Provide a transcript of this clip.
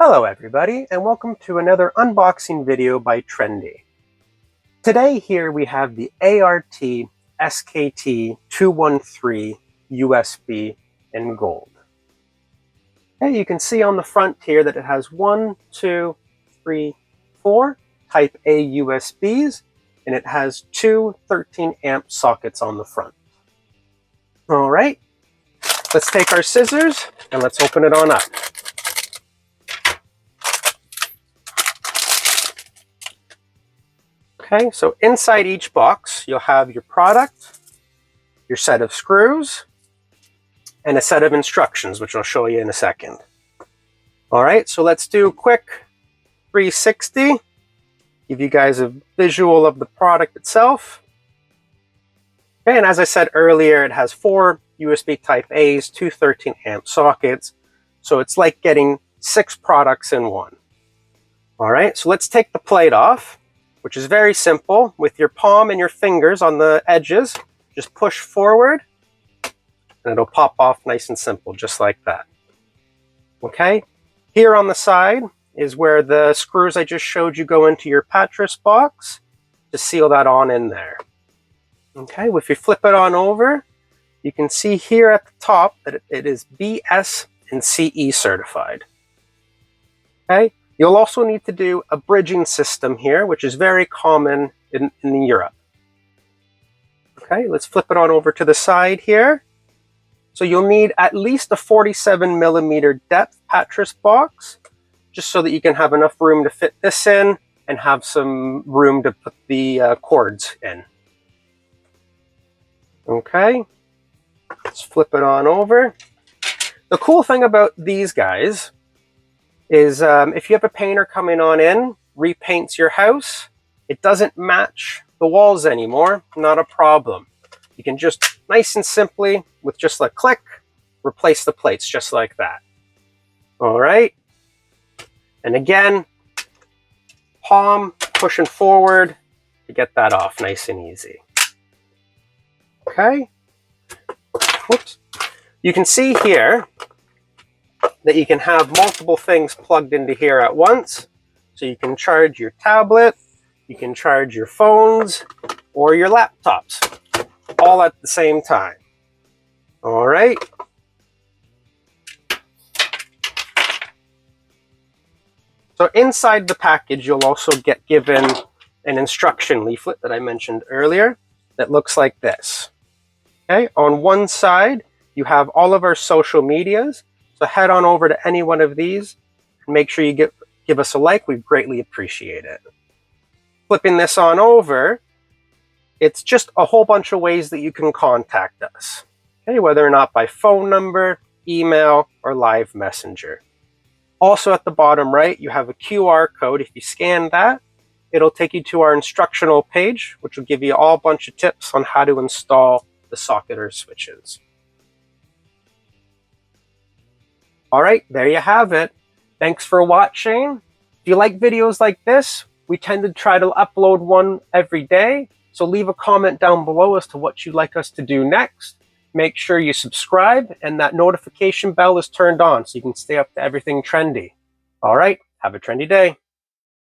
Hello everybody, and welcome to another unboxing video by Trendi. Today here we have the ART SKT213 USB in gold. Okay, you can see on the front here that it has 4 Type A USBs, and it has two 13 amp sockets on the front. All right, let's take our scissors and let's open it on up. Okay, so inside each box, you'll have your product, your set of screws, and a set of instructions, which I'll show you in a second. All right, so let's do a quick 360, give you guys a visual of the product itself. Okay, and as I said earlier, it has 4 USB Type A's, two 13 amp sockets, so it's like getting 6 products in one. All right, so let's take the plate off, which is very simple. With your palm and your fingers on the edges, just push forward and it'll pop off nice and simple, just like that. Okay, here on the side is where the screws I just showed you go into your pattress box to seal that on in there. Okay, if you flip it on over, you can see here at the top that it is BS and CE certified. Okay. You'll also need to do a bridging system here, which is very common in Europe. Okay, let's flip it on over to the side here. So you'll need at least a 47mm depth pattress box, just so that you can have enough room to fit this in and have some room to put the cords in. Okay, let's flip it on over. The cool thing about these guys is if you have a painter coming on in, repaints your house, it doesn't match the walls anymore, not a problem. You can just nice and simply, with just a click, replace the plates just like that. All right. And again, palm pushing forward to get that off nice and easy. Okay. Whoops. You can see here that you can have multiple things plugged into here at once. So you can charge your tablet, you can charge your phones, or your laptops, all at the same time. All right. So inside the package, you'll also get given an instruction leaflet that I mentioned earlier that looks like this. Okay, on one side, you have all of our social medias. So head on over to any one of these and make sure you give us a like. We greatly appreciate it. Flipping this on over, it's just a whole bunch of ways that you can contact us. Okay, whether or not by phone number, email, or live messenger. Also at the bottom right, you have a QR code. If you scan that, it'll take you to our instructional page, which will give you a bunch of tips on how to install the socket or switches. All right, there you have it. Thanks for watching. If you like videos like this, we tend to try to upload one every day. So leave a comment down below as to what you'd like us to do next. Make sure you subscribe and that notification bell is turned on so you can stay up to everything trendy. All right, have a trendy day.